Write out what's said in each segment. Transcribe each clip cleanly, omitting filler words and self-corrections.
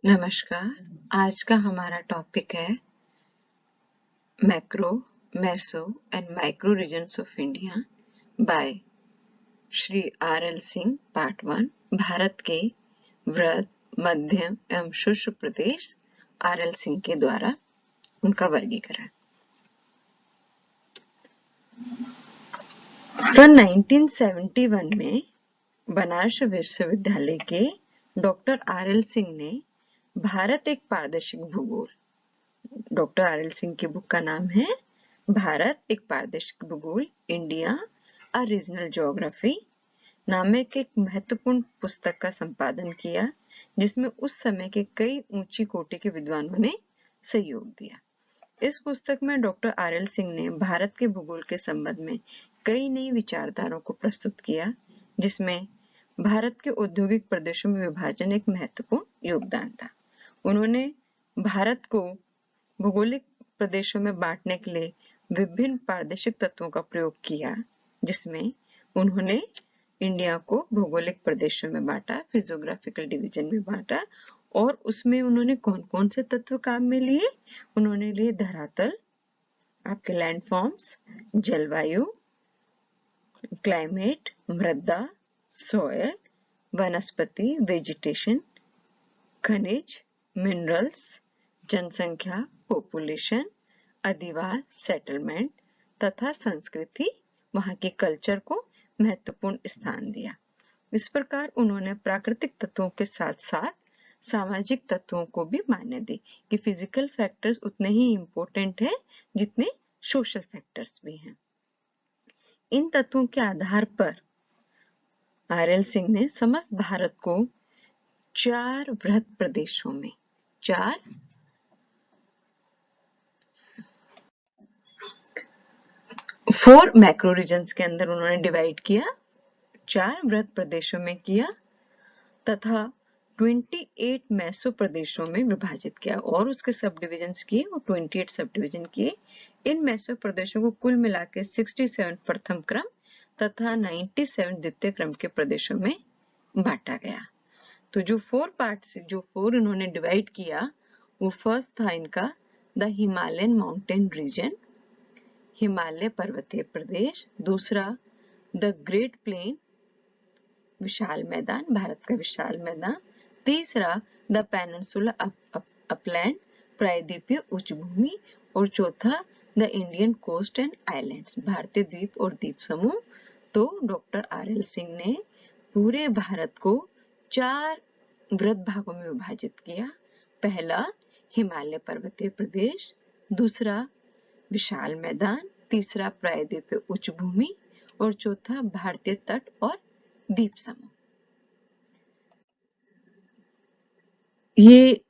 नमस्कार। आज का हमारा टॉपिक है macro, meso and micro regions of India by Shri R.L. Singh part 1। भारत के वृहद, मध्यम एवं शुष्क प्रदेश R.L. सिंह के द्वारा उनका वर्गीकरण। सन 1971 में बनारस विश्वविद्यालय के डॉक्टर R.L. सिंह ने भारत एक पारदर्शिक भूगोल, डॉक्टर R.L. सिंह की बुक का नाम है भारत एक पारदर्शिक भूगोल, इंडिया अ रीजनल ज्योग्राफी नामक एक महत्वपूर्ण पुस्तक का संपादन किया, जिसमें उस समय के कई ऊंची कोटि के विद्वानों ने सहयोग दिया। इस पुस्तक में डॉक्टर R.L. सिंह ने भारत के भूगोल के संबंध में कई नई विचारधाराओं को प्रस्तुत किया, जिसमें भारत के औद्योगिक प्रदेशों में विभाजन एक महत्वपूर्ण योगदान था। उन्होंने भारत को भौगोलिक प्रदेशों में बांटने के लिए विभिन्न प्रादेशिक तत्वों का प्रयोग किया, जिसमें उन्होंने इंडिया को भौगोलिक प्रदेशों में बांटा, फिजियोग्राफिकल डिवीजन में बांटा, और उसमें उन्होंने कौन कौन से तत्व काम में लिए। उन्होंने लिए धरातल, आपके लैंडफॉर्म्स, जलवायु, क्लाइमेट, मृदा, सॉयल, वनस्पति, वेजिटेशन, खनिज, मिनरल्स, जनसंख्या, पॉपुलेशन, अधिवास, सेटलमेंट तथा संस्कृति, वहां के कल्चर को महत्वपूर्ण स्थान दिया। इस प्रकार उन्होंने प्राकृतिक तत्वों के साथ साथ सामाजिक तत्वों को भी मान्य दी कि फिजिकल फैक्टर्स उतने ही इम्पोर्टेंट है जितने सोशल फैक्टर्स भी हैं। इन तत्वों के आधार पर R.L. सिंह ने समस्त भारत को 4 वृहद प्रदेशों में 4 मैक्रो रीजन्स के अंदर उन्होंने डिवाइड किया, 4 वृहद प्रदेशों में किया तथा 28 मैसो प्रदेशों में विभाजित किया और उसके सब डिविजन्स किए और 28 सब डिविजन किए। इन मैसो प्रदेशों को कुल मिला के 67 प्रथम क्रम तथा 97 द्वितीय क्रम के प्रदेशों में बांटा गया। तो जो 4 पार्ट्स, जो 4 इन्होंने डिवाइड किया, वो फर्स्ट था इनका the Himalayan mountain region, Himalaya पर्वतीय प्रदेश। दूसरा द ग्रेट प्लेन, विशाल मैदान, भारत का विशाल मैदान। तीसरा द पेनिनसुला अपलैंड, प्रायद्वीपीय उच्च भूमि। और चौथा the Indian coast and islands, भारतीय द्वीप और द्वीप समूह। तो डॉक्टर R.L. सिंह ने पूरे भारत को 4 वृहद भागों में विभाजित किया। पहला हिमालय पर्वतीय प्रदेश, दूसरा विशाल मैदान, तीसरा प्रायद्वीपीय उच्च भूमि और चौथा भारतीय तट और द्वीप समूह। ये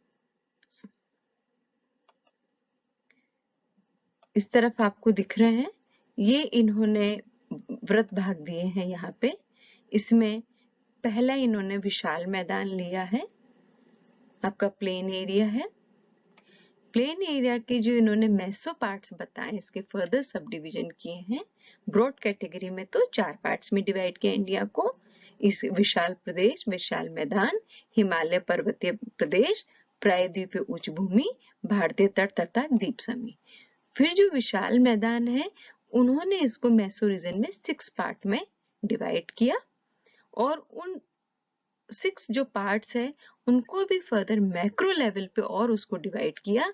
इस तरफ आपको दिख रहे हैं, ये इन्होंने वृहद भाग दिए हैं यहाँ पे। इसमें पहला इन्होंने विशाल मैदान लिया है, आपका प्लेन एरिया है। प्लेन एरिया के जो इन्होंने मेसो पार्ट्स बताए, इसके फर्दर सब डिवीजन किए हैं। ब्रॉड कैटेगरी में तो 4 पार्ट्स में डिवाइड किया इंडिया को, इस विशाल प्रदेश, विशाल मैदान, हिमालय पर्वतीय प्रदेश, प्रायद्वीपीय उच्च भूमि, भारतीय तट तथा द्वीप समूह। फिर जो विशाल मैदान है, उन्होंने इसको मेसो रीजन में 6 पार्ट में डिवाइड किया और उन 6 जो पार्ट्स है उनको भी फर्दर मैक्रो लेवल पे और उसको डिवाइड किया,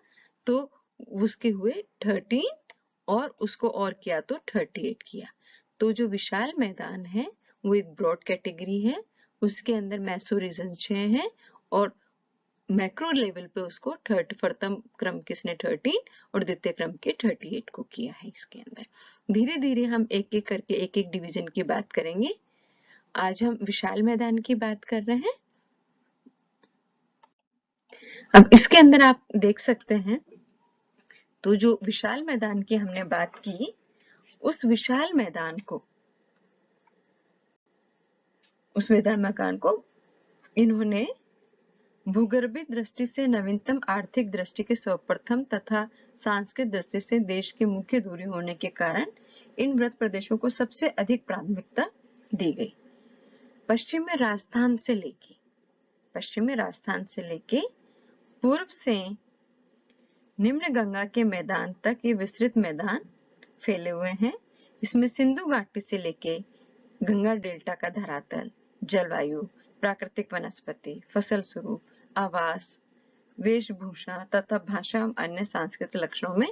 तो उसके हुए 13 और उसको और किया तो 38 किया। तो जो विशाल मैदान है वो एक ब्रॉड कैटेगरी है, उसके अंदर मेसो रीजन 6 है और मैक्रो लेवल पे उसको प्रथम क्रम किसने 13 और द्वितीय क्रम के 38 को किया है। इसके अंदर धीरे धीरे हम एक एक करके एक एक डिवीजन की बात करेंगे। आज हम विशाल मैदान की बात कर रहे हैं। अब इसके अंदर आप देख सकते हैं, तो जो विशाल मैदान की हमने बात की, उस विशाल मैदान को, उस मैदान को इन्होंने भूगर्भिक दृष्टि से नवीनतम, आर्थिक दृष्टि के सर्वप्रथम तथा सांस्कृतिक दृष्टि से देश की मुख्य दूरी होने के कारण इन वृहद प्रदेशों को सबसे अधिक प्राथमिकता दी गई। पश्चिम में राजस्थान से लेके पूर्व से निम्न गंगा के मैदान तक ये विस्तृत मैदान फैले हुए हैं। इसमें सिंधु घाटी से लेके गंगा डेल्टा का धरातल, जलवायु, प्राकृतिक वनस्पति, फसल स्वरूप, आवास, वेशभूषा तथा भाषा एवं अन्य सांस्कृतिक लक्षणों में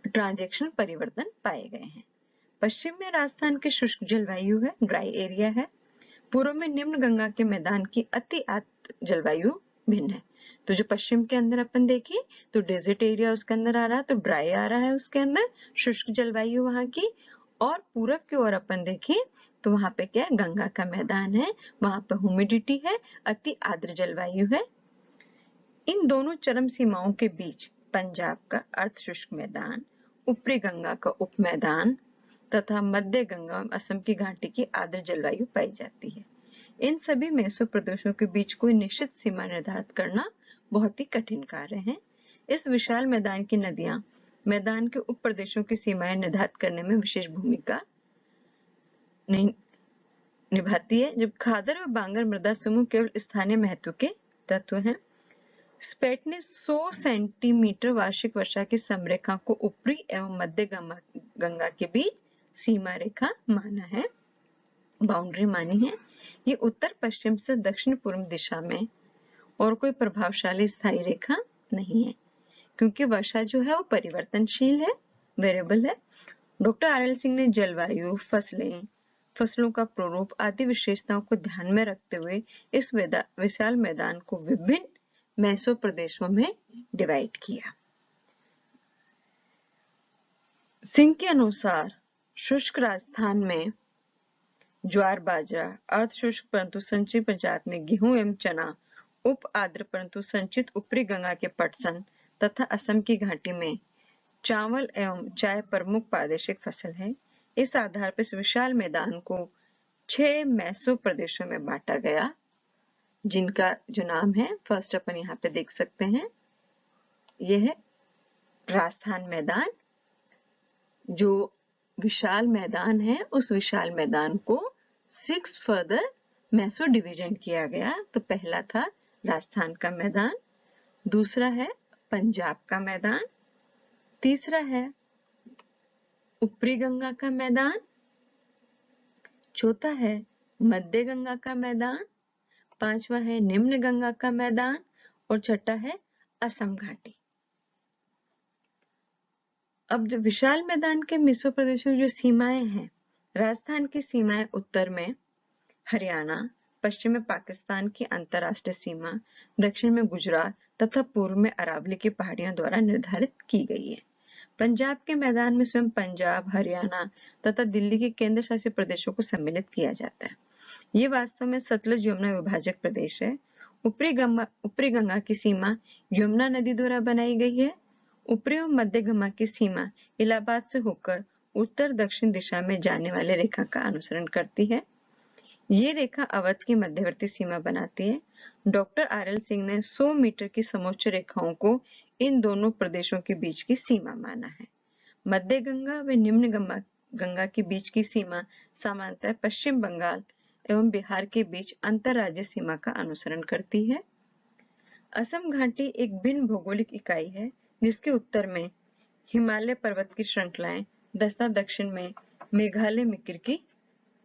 ट्रांजेक्शन परिवर्तन पाए गए हैं। पश्चिम में राजस्थान की शुष्क जलवायु है, ड्राई एरिया है। पूर्व में निम्न गंगा के मैदान की अति आर्द्र जलवायु भिन्न है। तो जो पश्चिम के अंदर अपन देखें तो डेजर्ट एरिया उसके अंदर आ रहा है, तो ड्राई आ रहा है उसके अंदर, शुष्क जलवायु वहां की। और पूरब की ओर अपन देखें तो वहां पे क्या है, गंगा का मैदान है, वहां पे ह्यूमिडिटी है, अति आर्द्र जलवायु है। इन दोनों चरम सीमाओं के बीच पंजाब का अर्ध शुष्क मैदान, ऊपरी गंगा का उप मैदान तथा मध्य गंगा और असम की घाटी की आर्द्र जलवायु पाई जाती है। इन सभी मेसो प्रदेशों के बीच कोई निश्चित सीमा निर्धारित करना बहुत ही कठिन कार्य है। इस विशाल मैदान की नदियां मैदान के उप प्रदेशों की सीमाएं निर्धारित करने में विशेष भूमिका निभाती है, जब खादर व बांगर मृदा समूह केवल स्थानीय महत्व के तत्व हैं। स्पेट ने 100 सेंटीमीटर वार्षिक वर्षा की समरेखा को ऊपरी एवं मध्य गंगा के बीच सीमा रेखा माना है, बाउंड्री मानी है। ये उत्तर पश्चिम से दक्षिण पूर्व दिशा में और कोई प्रभावशाली स्थायी रेखा नहीं है, क्योंकि वर्षा जो है वो परिवर्तनशील है, वेरिएबल है। Doctor RL. सिंह ने जलवायु, फसलों का प्रारूप आदि विशेषताओं को ध्यान में रखते हुए इस विशाल मैदान को विभिन्न मेसो प्रदेशों में डिवाइड किया। सिंह के अनुसार शुष्क राजस्थान में ज्वार बाजरा, अर्ध शुष्क परंतु संचित पंजाब में गेहूं एवं चना, उप आर्द्र परंतु संचित ऊपरी गंगा के पटसन तथा असम की घाटी में चावल एवं चाय प्रमुख प्रादेशिक फसल है। इस आधार पर इस विशाल मैदान को 6 मेसो प्रदेशों में बांटा गया, जिनका जो नाम है, फर्स्ट अपन यहाँ पे देख सकते हैं, यह है राजस्थान मैदान। जो विशाल मैदान है उस विशाल मैदान को 6 फर्दर मेसो डिवीजन किया गया। तो पहला था राजस्थान का मैदान, दूसरा है पंजाब का मैदान, तीसरा है ऊपरी गंगा का मैदान, चौथा है मध्य गंगा का मैदान, पांचवा है निम्न गंगा का मैदान और छठा है असम घाटी। अब जो विशाल मैदान के मेसो प्रदेशों जो सीमाएं हैं, राजस्थान की सीमाएं उत्तर में हरियाणा, पश्चिम में पाकिस्तान की अंतरराष्ट्रीय सीमा, दक्षिण में गुजरात तथा पूर्व में अरावली की पहाड़ियों द्वारा निर्धारित की गई है। पंजाब के मैदान में स्वयं पंजाब, हरियाणा तथा दिल्ली के केंद्र शासित प्रदेशों को सम्मिलित किया जाता है। ये वास्तव में सतलज यमुना विभाजक प्रदेश है। ऊपरी गंगा की सीमा यमुना नदी द्वारा बनाई गई है। ऊपरी और मध्य गंगा की सीमा इलाहाबाद से होकर उत्तर दक्षिण दिशा में जाने वाले रेखा का अनुसरण करती है। ये रेखा अवध की मध्यवर्ती सीमा बनाती है। Doctor RL. सिंह ने 100 मीटर की समोच्च रेखाओं को इन दोनों प्रदेशों के बीच की सीमा माना है। मध्य गंगा व निम्न गंगा के बीच की सीमा सामान्यतः पश्चिम बंगाल एवं बिहार के बीच अंतरराज्यीय सीमा का अनुसरण करती है। असम घाटी एक भिन्न भौगोलिक इकाई है, जिसके उत्तर में हिमालय पर्वत की श्रृंखलाएं तथा दक्षिण में मेघालय मिकिर की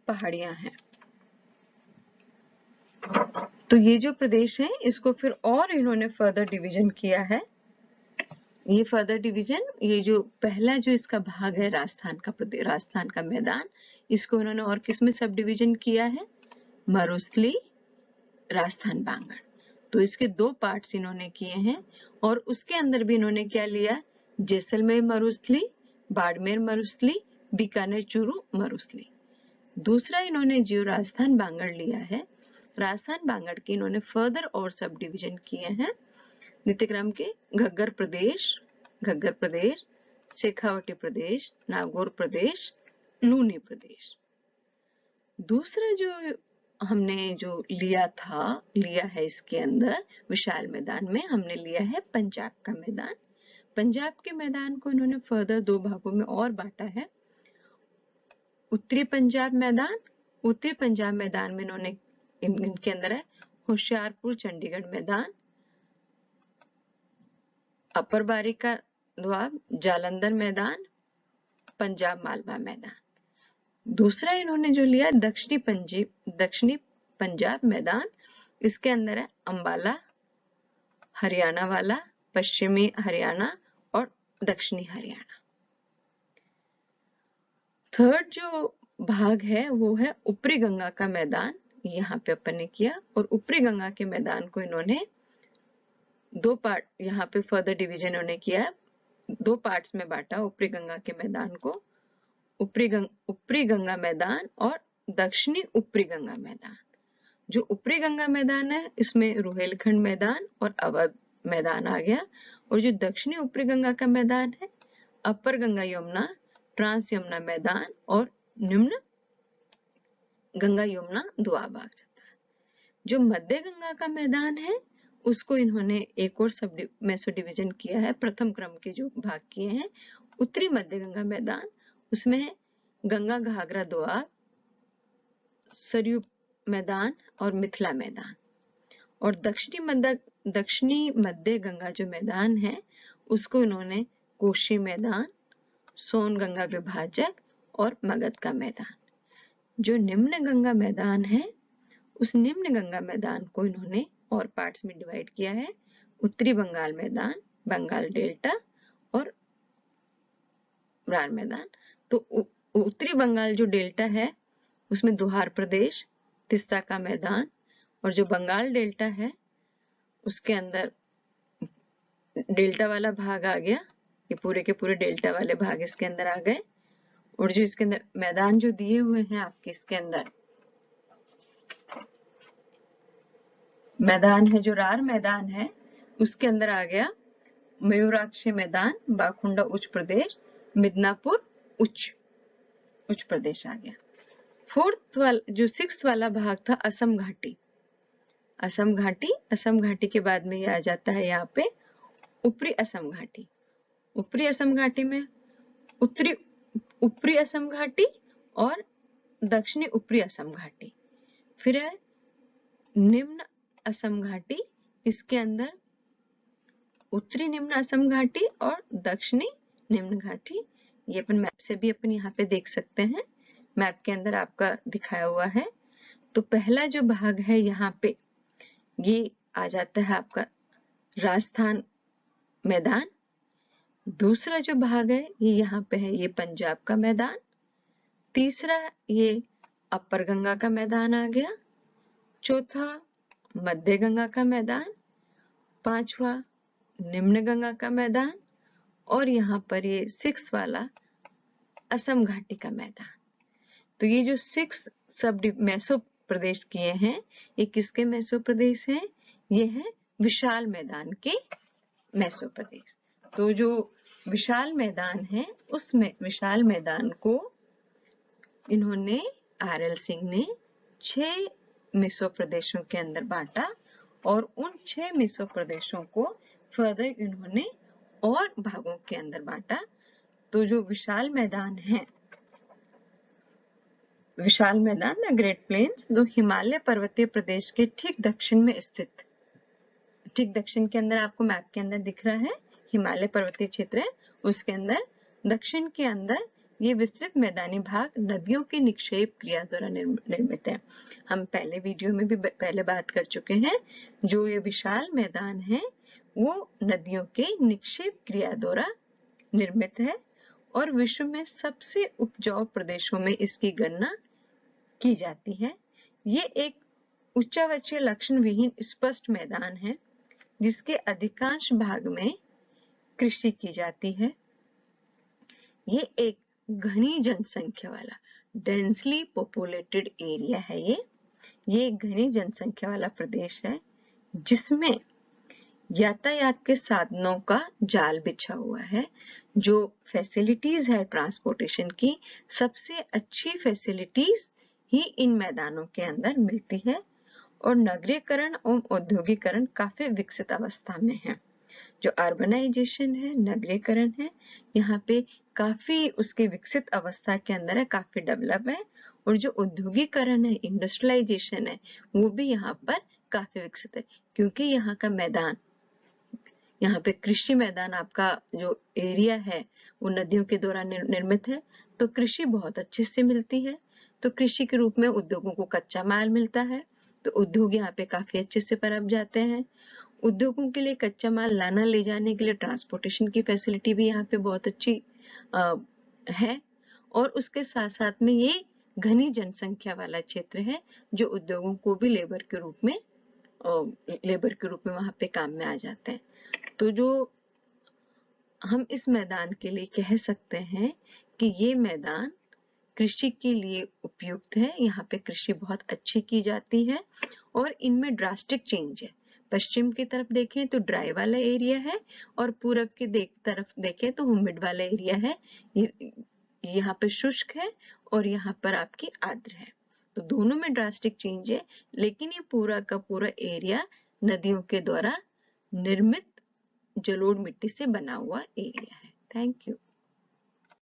पहाड़ियां हैं। तो ये जो प्रदेश है इसको फिर और इन्होंने फर्दर डिवीजन किया है। ये फर्दर डिवीजन, ये जो पहला जो इसका भाग है राजस्थान का मैदान, इसको इन्होंने और किस में सब डिवीजन किया है, मरुस्थली, राजस्थान बांगड़। तो इसके 2 पार्ट्स इन्होंने किए हैं और उसके अंदर भी इन्होंने क्या लिया, जैसलमेर मरुस्थली, बाड़मेर मरुस्थली, बीकानेर चूरू मरुस्थली। दूसरा इन्होंने जो राजस्थान बांगड़ लिया है, राजस्थान बांगड़ के इन्होंने फर्दर और सब डिवीजन किए हैं नित्यक्रम के घग्गर प्रदेश, शेखावटी प्रदेश, नागौर प्रदेश, लूनी प्रदेश। दूसरा जो हमने जो लिया है इसके अंदर विशाल मैदान में हमने लिया है पंजाब का मैदान। पंजाब के मैदान को इन्होंने फर्दर 2 भागों में और बांटा है। उत्तरी पंजाब मैदान में इन्होंने इनके अंदर है होशियारपुर चंडीगढ़ मैदान, अपर बारी का दोआब, जालंधर मैदान, पंजाब मालवा मैदान। दूसरा इन्होंने जो लिया दक्षिणी पंजाब मैदान, इसके अंदर है अंबाला, हरियाणा वाला, पश्चिमी हरियाणा और दक्षिणी हरियाणा। थर्ड जो भाग है वो है ऊपरी गंगा का मैदान, यहाँ पे अपन ने किया। और ऊपरी गंगा के मैदान को इन्होंने दो पार्ट, यहाँ पे फर्दर डिवीजन इन्होंने किया है, दो पार्ट्स में बांटा ऊपरी गंगा के मैदान को, ऊपरी गंगा मैदान और दक्षिणी ऊपरी गंगा मैदान। जो ऊपरी गंगा मैदान है इसमें रुहेलखंड मैदान और अवध मैदान आ गया, और जो दक्षिणी ऊपरी गंगा का मैदान है अपर गंगा यमुना, ट्रांस यमुना मैदान और निम्न गंगा यमुना दोआब आ जाता है। जो मध्य गंगा का मैदान है उसको इन्होंने एक और सब मेसो डिवीजन किया है, प्रथम क्रम के जो भाग किए हैं। उत्तरी मध्य गंगा मैदान, उसमें है गंगा घाघरा दोआब, सरयू मैदान और मिथिला मैदान। और दक्षिणी मध्य गंगा जो मैदान है उसको इन्होंने कोशी मैदान, सोन गंगा विभाजक और मगध का मैदान। जो निम्न गंगा मैदान है उस निम्न गंगा मैदान को इन्होंने और पार्ट्स में डिवाइड किया है, उत्तरी बंगाल मैदान, बंगाल डेल्टा और राढ़ मैदान। तो उत्तरी बंगाल जो डेल्टा है उसमें दोहार प्रदेश, तिस्ता का मैदान, और जो बंगाल डेल्टा है उसके अंदर डेल्टा वाला भाग आ गया, ये पूरे के पूरे डेल्टा वाले भाग इसके अंदर आ गए। और जो इसके अंदर मैदान जो दिए हुए हैं आपके, इसके अंदर मैदान है जो राढ़ मैदान है उसके अंदर आ गया मयूराक्षी मैदान, बाकुंडा उच्च प्रदेश, मिदनापुर उच्च प्रदेश आ गया। फोर्थ वाला जो सिक्स्थ वाला भाग था असम घाटी, असम घाटी के बाद में ये आ जाता है यहाँ पे ऊपरी असम घाटी। ऊपरी असम घाटी में ऊपरी असम घाटी और दक्षिणी ऊपरी असम घाटी, फिर है निम्न असम घाटी, इसके अंदर उत्तरी निम्न असम घाटी और दक्षिणी निम्न घाटी। ये अपन मैप से भी अपन यहाँ पे देख सकते हैं, मैप के अंदर आपका दिखाया हुआ है। तो पहला जो भाग है यहाँ पे ये आ जाता है आपका राजस्थान मैदान। दूसरा जो भाग है ये यहाँ पे है, ये पंजाब का मैदान। तीसरा ये अपर गंगा का मैदान आ गया। चौथा मध्य गंगा का मैदान। पांचवा निम्न गंगा का मैदान। और यहाँ पर ये सिक्स वाला असम घाटी का मैदान। तो ये जो सिक्स सब मेसो प्रदेश किए हैं, ये किसके मेसो प्रदेश हैं? ये है विशाल मैदान के मेसो प्रदेश। तो जो विशाल मैदान है उसमें विशाल मैदान को इन्होंने आर.एल. सिंह ने 6 मेसो प्रदेशों के अंदर बांटा, और उन 6 मेसो प्रदेशों को फर्दर इन्होंने और भागों के अंदर बांटा। तो जो विशाल मैदान है, विशाल मैदान द ग्रेट प्लेन्स, जो हिमालय पर्वतीय प्रदेश के ठीक दक्षिण में स्थित, ठीक दक्षिण के अंदर आपको मैप के अंदर दिख रहा है हिमालय पर्वतीय क्षेत्र है, उसके अंदर दक्षिण के अंदर ये विस्तृत मैदानी भाग नदियों की निक्षेप क्रिया द्वारा निर्मित है। हम पहले वीडियो में भी पहले बात कर चुके हैं, जो ये विशाल मैदान है वो नदियों के निक्षेप क्रिया द्वारा निर्मित है, और विश्व में सबसे उपजाऊ प्रदेशों में इसकी गणना की जाती है। ये एक उच्चावचीय लक्षण विहीन स्पष्ट मैदान है जिसके अधिकांश भाग में कृषि की जाती है। ये एक घनी जनसंख्या वाला डेंसली पॉपुलेटेड एरिया है। ये घनी जनसंख्या वाला प्रदेश है जिसमें यातायात के साधनों का जाल बिछा हुआ है। जो फैसिलिटीज है ट्रांसपोर्टेशन की, सबसे अच्छी फैसिलिटीज ही इन मैदानों के अंदर मिलती है, और नगरीकरण और औद्योगिकरण काफी विकसित अवस्था में है। जो अर्बनाइजेशन है, नगरीकरण है, यहाँ पे काफी उसके विकसित अवस्था के अंदर है, काफी डेवलप है। और जो औद्योगिकरण है, इंडस्ट्रियलाइजेशन है, वो भी यहाँ पर काफी विकसित है, क्योंकि यहाँ का मैदान यहाँ पे कृषि मैदान आपका जो एरिया है वो नदियों के द्वारा निर्मित है, तो कृषि बहुत अच्छे से मिलती है। तो कृषि के रूप में उद्योगों को कच्चा माल मिलता है, तो उद्योग यहाँ पे काफी अच्छे से पनप जाते हैं। उद्योगों के लिए कच्चा माल लाना ले जाने के लिए ट्रांसपोर्टेशन की फैसिलिटी भी यहाँ पे बहुत अच्छी है। और उसके साथ साथ में ये घनी जनसंख्या वाला क्षेत्र है, जो उद्योगों को भी लेबर के रूप में वहां पे काम में आ जाते हैं। तो जो हम इस मैदान के लिए कह सकते हैं कि ये मैदान कृषि के लिए उपयुक्त है, यहाँ पे कृषि बहुत अच्छी की जाती है और इनमें ड्रास्टिक चेंज है। पश्चिम की तरफ देखें तो ड्राई वाला एरिया है और पूरब की तरफ देखें तो ह्यूमिड वाला एरिया है। यहाँ पे शुष्क है और यहाँ पर आपकी आर्द्र है, तो दोनों में ड्रास्टिक चेंज है, लेकिन ये पूरा का पूरा एरिया नदियों के द्वारा निर्मित जलोढ़ मिट्टी से बना हुआ एरिया है। Thank you.